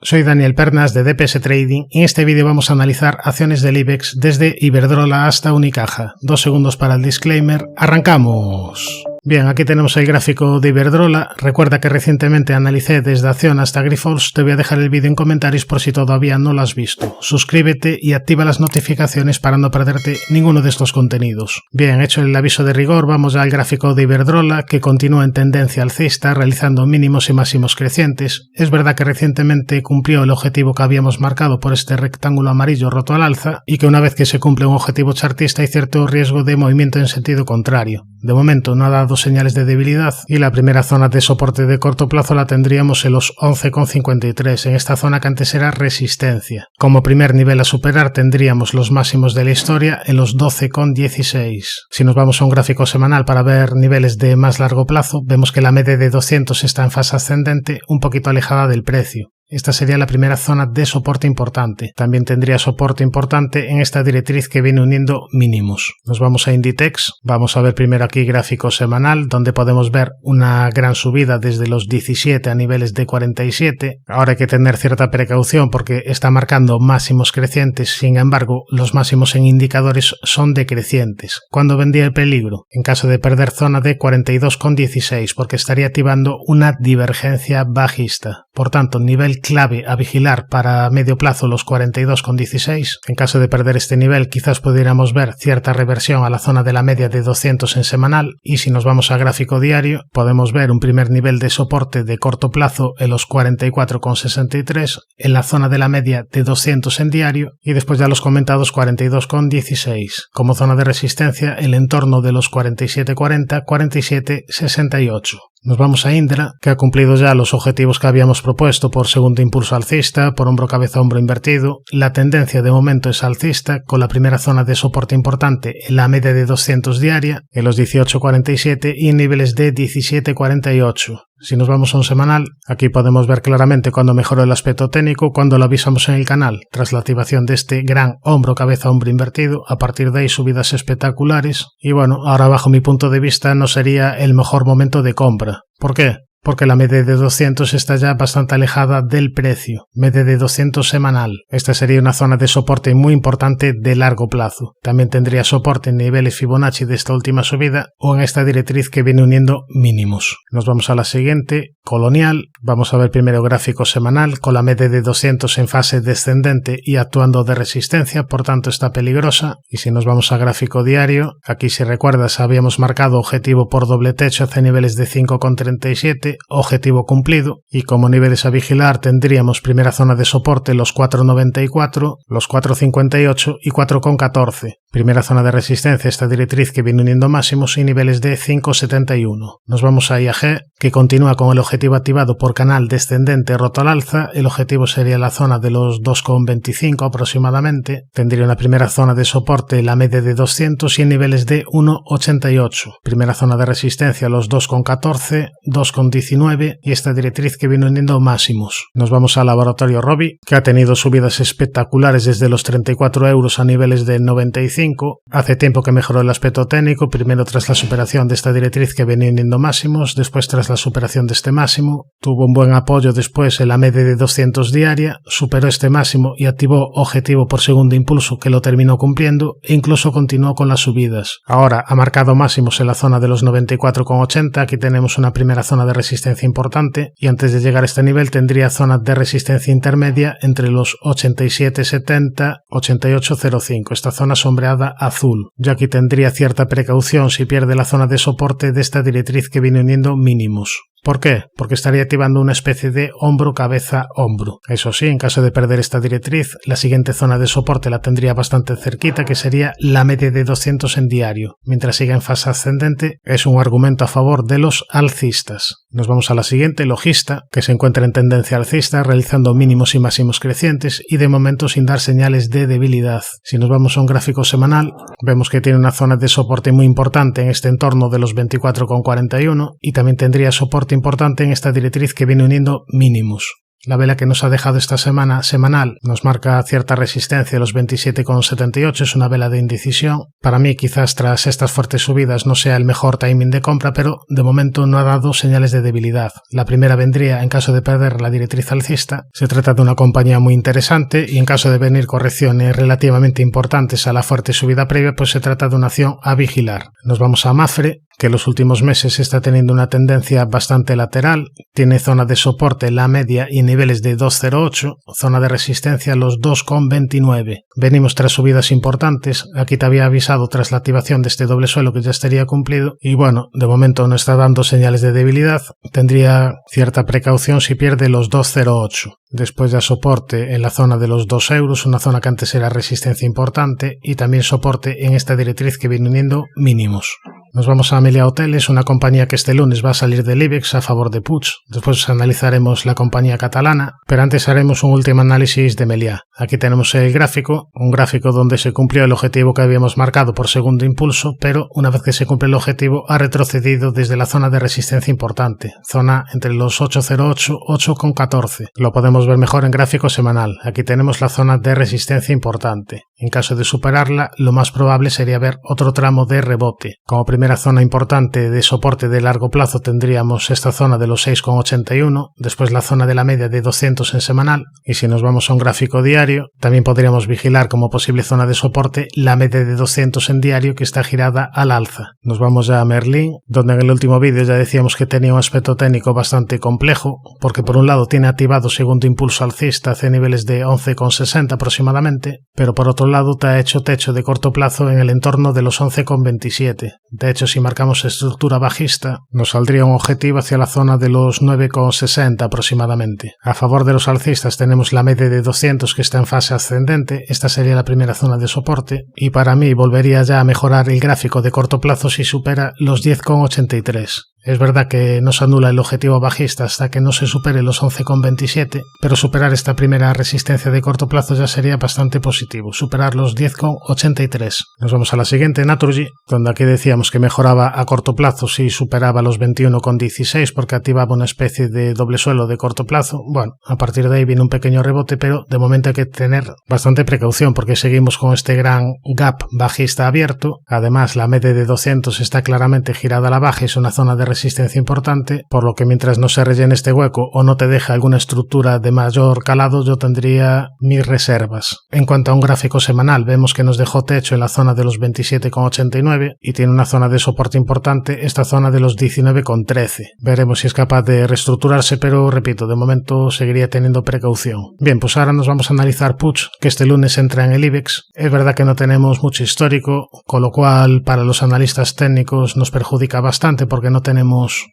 Soy Daniel Pernas de DPS Trading y en este vídeo vamos a analizar acciones del IBEX desde Iberdrola hasta Unicaja. 2 segundos para el disclaimer. ¡Arrancamos! Bien, aquí tenemos el gráfico de Iberdrola. Recuerda que recientemente analicé desde Acción hasta Grifols. Te voy a dejar el vídeo en comentarios por si todavía no lo has visto. Suscríbete y activa las notificaciones para no perderte ninguno de estos contenidos. Bien, hecho el aviso de rigor, vamos ya al gráfico de Iberdrola, que continúa en tendencia alcista, realizando mínimos y máximos crecientes. Es verdad que recientemente cumplió el objetivo que habíamos marcado por este rectángulo amarillo roto al alza y que una vez que se cumple un objetivo chartista hay cierto riesgo de movimiento en sentido contrario. De momento no ha dado señales de debilidad y la primera zona de soporte de corto plazo la tendríamos en los 11,53, en esta zona que antes era resistencia. Como primer nivel a superar tendríamos los máximos de la historia en los 12,16. Si nos vamos a un gráfico semanal para ver niveles de más largo plazo, vemos que la media de 200 está en fase ascendente, un poquito alejada del precio. Esta sería la primera zona de soporte importante. También tendría soporte importante en esta directriz que viene uniendo mínimos. Nos vamos a Inditex. Vamos a ver primero aquí gráfico semanal, donde podemos ver una gran subida desde los 17 a niveles de 47. Ahora hay que tener cierta precaución porque está marcando máximos crecientes. Sin embargo, los máximos en indicadores son decrecientes. ¿Cuándo vendría el peligro? En caso de perder zona de 42,16, porque estaría activando una divergencia bajista. Por tanto, nivel clave a vigilar para medio plazo los 42,16. En caso de perder este nivel, quizás pudiéramos ver cierta reversión a la zona de la media de 200 en semanal, y si nos vamos a gráfico diario, podemos ver un primer nivel de soporte de corto plazo en los 44,63, en la zona de la media de 200 en diario, y después ya los comentados 42,16. Como zona de resistencia, el entorno de los 47,40, 47,68. Nos vamos a Indra, que ha cumplido ya los objetivos que habíamos propuesto por segundo impulso alcista, por hombro cabeza hombro invertido. La tendencia de momento es alcista, con la primera zona de soporte importante en la media de 200 diaria, en los 18,47 y en niveles de 17,48. Si nos vamos a un semanal, aquí podemos ver claramente cuando mejoró el aspecto técnico, cuando lo avisamos en el canal, tras la activación de este gran hombro cabeza hombro invertido. A partir de ahí subidas espectaculares y bueno, ahora bajo mi punto de vista no sería el mejor momento de compra. ¿Por qué? Porque la media de 200 está ya bastante alejada del precio. Media de 200 semanal. Esta sería una zona de soporte muy importante de largo plazo. También tendría soporte en niveles Fibonacci de esta última subida o en esta directriz que viene uniendo mínimos. Nos vamos a la siguiente, Colonial. Vamos a ver primero gráfico semanal con la media de 200 en fase descendente y actuando de resistencia, por tanto está peligrosa. Y si nos vamos a gráfico diario, aquí si recuerdas habíamos marcado objetivo por doble techo hacia niveles de 5,37. Objetivo cumplido, y como niveles a vigilar tendríamos primera zona de soporte los 4,94, los 4,58 y 4,14. Primera zona de resistencia esta directriz que viene uniendo máximos y niveles de 5,71. Nos vamos a IAG, que continúa con el objetivo activado por canal descendente roto al alza. El objetivo sería la zona de los 2,25 aproximadamente. Tendría una primera zona de soporte la media de 200 y en niveles de 1,88. Primera zona de resistencia los 2,14, 2,19 y esta directriz que viene uniendo máximos. Nos vamos al laboratorio Robi, que ha tenido subidas espectaculares desde los 34 euros a niveles de 95. Hace tiempo que mejoró el aspecto técnico, primero tras la superación de esta directriz que venía uniendo máximos, después tras la superación de este máximo, tuvo un buen apoyo después en la media de 200 diaria, superó este máximo y activó objetivo por segundo impulso que lo terminó cumpliendo e incluso continuó con las subidas. Ahora ha marcado máximos en la zona de los 94,80, aquí tenemos una primera zona de resistencia importante y antes de llegar a este nivel tendría zona de resistencia intermedia entre los 87,70, 88,05, esta zona sombreada azul. Yo aquí tendría cierta precaución si pierde la zona de soporte de esta directriz que viene uniendo mínimos. ¿Por qué? Porque estaría activando una especie de hombro, cabeza, hombro. Eso sí, en caso de perder esta directriz, la siguiente zona de soporte la tendría bastante cerquita, que sería la media de 200 en diario. Mientras siga en fase ascendente, es un argumento a favor de los alcistas. Nos vamos a la siguiente, Logista, que se encuentra en tendencia alcista, realizando mínimos y máximos crecientes y de momento sin dar señales de debilidad. Si nos vamos a un gráfico semanal, vemos que tiene una zona de soporte muy importante en este entorno de los 24,41 y también tendría soporte importante en esta directriz que viene uniendo mínimos. La vela que nos ha dejado esta semana semanal nos marca cierta resistencia a los 27,78, es una vela de indecisión. Para mí quizás tras estas fuertes subidas no sea el mejor timing de compra, pero de momento no ha dado señales de debilidad. La primera vendría en caso de perder la directriz alcista. Se trata de una compañía muy interesante y en caso de venir correcciones relativamente importantes a la fuerte subida previa, pues se trata de una acción a vigilar. Nos vamos a Mapfre, que en los últimos meses está teniendo una tendencia bastante lateral, tiene zona de soporte la media y niveles de 2,08, zona de resistencia los 2,29. Venimos tras subidas importantes, aquí te había avisado tras la activación de este doble suelo que ya estaría cumplido y bueno, de momento no está dando señales de debilidad, tendría cierta precaución si pierde los 2,08. Después ya soporte en la zona de los 2 euros, una zona que antes era resistencia importante y también soporte en esta directriz que viene uniendo mínimos. Nos vamos a Meliá Hoteles, una compañía que este lunes va a salir del IBEX a favor de Puig. Después analizaremos la compañía catalana, pero antes haremos un último análisis de Meliá. Aquí tenemos el gráfico, un gráfico donde se cumplió el objetivo que habíamos marcado por segundo impulso, pero una vez que se cumple el objetivo ha retrocedido desde la zona de resistencia importante, zona entre los 8,08 y 8,14. Lo podemos ver mejor en gráfico semanal. Aquí tenemos la zona de resistencia importante. En caso de superarla, lo más probable sería ver otro tramo de rebote. Como primera zona importante de soporte de largo plazo tendríamos esta zona de los 6,81, después la zona de la media de 200 en semanal, y si nos vamos a un gráfico diario, también podríamos vigilar como posible zona de soporte la media de 200 en diario que está girada al alza. Nos vamos ya a Merlin, donde en el último vídeo ya decíamos que tenía un aspecto técnico bastante complejo, porque por un lado tiene activado segundo impulso alcista hacia niveles de 11,60 aproximadamente, pero por otro lado te ha hecho techo de corto plazo en el entorno de los 11,27. De hecho, si marcamos estructura bajista, nos saldría un objetivo hacia la zona de los 9,60 aproximadamente. A favor de los alcistas tenemos la media de 200 que está en fase ascendente, esta sería la primera zona de soporte, y para mí volvería ya a mejorar el gráfico de corto plazo si supera los 10,83. Es verdad que no se anula el objetivo bajista hasta que no se supere los 11,27, pero superar esta primera resistencia de corto plazo ya sería bastante positivo, superar los 10,83. Nos vamos a la siguiente, Naturgy, donde aquí decíamos que mejoraba a corto plazo si superaba los 21,16 porque activaba una especie de doble suelo de corto plazo. Bueno, a partir de ahí viene un pequeño rebote, pero de momento hay que tener bastante precaución porque seguimos con este gran gap bajista abierto. Además, la media de 200 está claramente girada a la baja y es una zona de resistencia importante, por lo que mientras no se rellene este hueco o no te deje alguna estructura de mayor calado, yo tendría mis reservas. En cuanto a un gráfico semanal, vemos que nos dejó techo en la zona de los 27,89 y tiene una zona de soporte importante, esta zona de los 19,13. Veremos si es capaz de reestructurarse, pero repito, de momento seguiría teniendo precaución. Bien, pues ahora nos vamos a analizar Puig, que este lunes entra en el IBEX. Es verdad que no tenemos mucho histórico, con lo cual para los analistas técnicos nos perjudica bastante porque no tenemos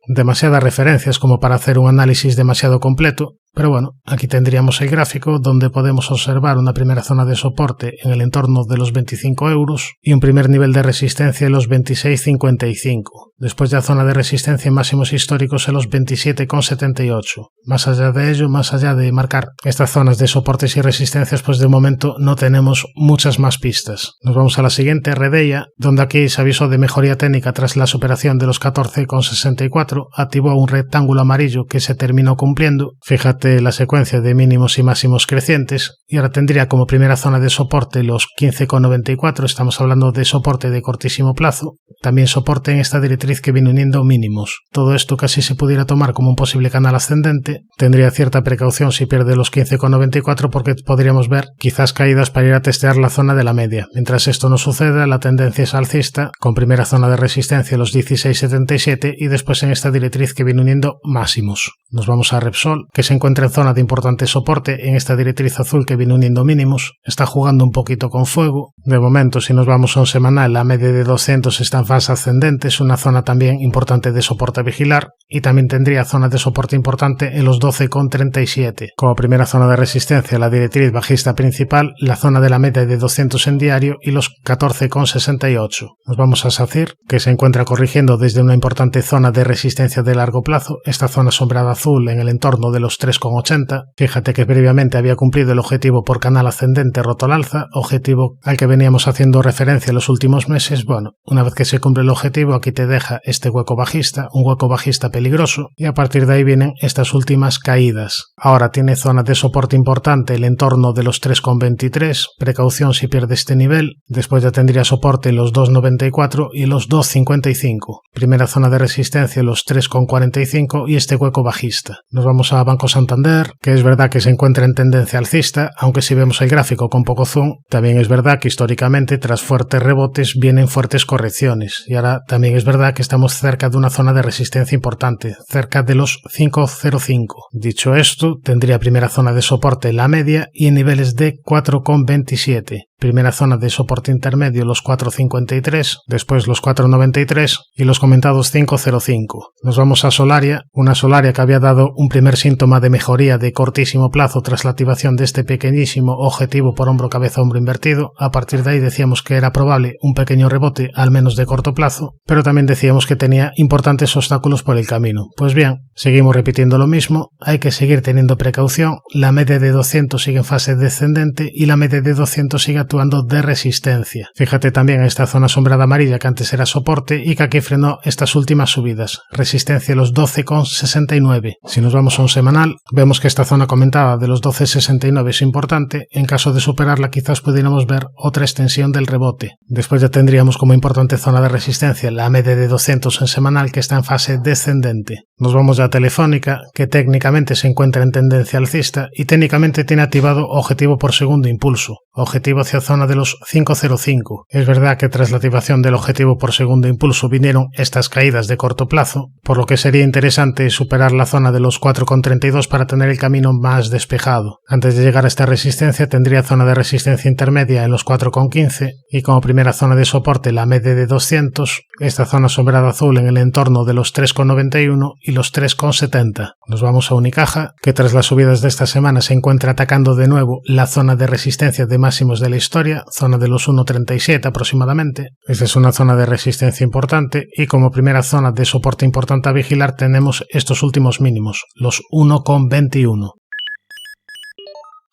demasiadas referencias como para hacer un análisis demasiado completo, pero bueno, aquí tendríamos el gráfico donde podemos observar una primera zona de soporte en el entorno de los 25 euros y un primer nivel de resistencia en los 26,55. Después ya zona de resistencia en máximos históricos en los 27,78. Más allá de ello, más allá de marcar estas zonas de soportes y resistencias, pues de momento no tenemos muchas más pistas. Nos vamos a la siguiente, Redeia, donde aquí se avisó de mejoría técnica tras la superación de los 14,64, activó un rectángulo amarillo que se terminó cumpliendo. Fíjate la secuencia de mínimos y máximos crecientes y ahora tendría como primera zona de soporte los 15,94, estamos hablando de soporte de cortísimo plazo, también soporte en esta directriz que viene uniendo mínimos. Todo esto casi se pudiera tomar como un posible canal ascendente, tendría cierta precaución si pierde los 15,94 porque podríamos ver quizás caídas para ir a testear la zona de la media. Mientras esto no suceda, la tendencia es alcista, con primera zona de resistencia los 16,77 y después en esta directriz que viene uniendo máximos. Nos vamos a Repsol, que se encuentra en zona de importante soporte en esta directriz azul que viene uniendo mínimos, está jugando un poquito con fuego. De momento, si nos vamos a un semanal, la media de 200 está en fase ascendente, es una zona también importante de soporte a vigilar y también tendría zona de soporte importante en los 12,37. Como primera zona de resistencia, la directriz bajista principal, la zona de la media de 200 en diario y los 14,68. Nos vamos a SACIR, que se encuentra corrigiendo desde una importante zona de resistencia de largo plazo, esta zona sombreada azul en el entorno de los 3,80. Fíjate que previamente había cumplido el objetivo por canal ascendente roto al alza, objetivo al que veníamos haciendo referencia en los últimos meses. Bueno, una vez que se cumple el objetivo, aquí te deja deja este hueco bajista, un hueco bajista peligroso, y a partir de ahí vienen estas últimas caídas. Ahora tiene zona de soporte importante el entorno de los 3,23, precaución si pierde este nivel, después ya tendría soporte los 2,94 y los 2,55. Primera zona de resistencia los 3,45 y este hueco bajista. Nos vamos a Banco Santander, que es verdad que se encuentra en tendencia alcista, aunque si vemos el gráfico con poco zoom, también es verdad que históricamente tras fuertes rebotes vienen fuertes correcciones, y ahora también es verdad que estamos cerca de una zona de resistencia importante, cerca de los 5,05. Dicho esto, tendría primera zona de soporte en la media y en niveles de 4,27. Primera zona de soporte intermedio los 4,53, después los 4,93 y los comentados 5,05. Nos vamos a Solaria, una Solaria que había dado un primer síntoma de mejoría de cortísimo plazo tras la activación de este pequeñísimo objetivo por hombro cabeza hombro invertido. A partir de ahí decíamos que era probable un pequeño rebote al menos de corto plazo, pero también decíamos que tenía importantes obstáculos por el camino. Pues bien, seguimos repitiendo lo mismo, hay que seguir teniendo precaución, la media de 200 sigue en fase descendente y la media de 200 sigue actuando de resistencia. Fíjate también en esta zona sombrada amarilla que antes era soporte y que aquí frenó estas últimas subidas. Resistencia los 12,69. Si nos vamos a un semanal, vemos que esta zona comentada de los 12,69 es importante. En caso de superarla quizás pudiéramos ver otra extensión del rebote. Después ya tendríamos como importante zona de resistencia la media de 200 en semanal que está en fase descendente. Nos vamos ya a Telefónica, que técnicamente se encuentra en tendencia alcista y técnicamente tiene activado objetivo por segundo impulso. Objetivo hacia zona de los 5,05. Es verdad que tras la activación del objetivo por segundo impulso vinieron estas caídas de corto plazo, por lo que sería interesante superar la zona de los 4,32 para tener el camino más despejado. Antes de llegar a esta resistencia tendría zona de resistencia intermedia en los 4,15 y como primera zona de soporte la media de 200, esta zona sombrada azul en el entorno de los 3,91 y los 3,70. Nos vamos a Unicaja, que tras las subidas de esta semana se encuentra atacando de nuevo la zona de resistencia de máximos de la historia, zona de los 1,37 aproximadamente. Esta es una zona de resistencia importante y como primera zona de soporte importante a vigilar tenemos estos últimos mínimos, los 1,21.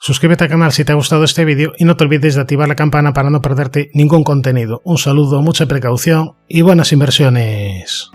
Suscríbete al canal si te ha gustado este vídeo y no te olvides de activar la campana para no perderte ningún contenido. Un saludo, mucha precaución y buenas inversiones.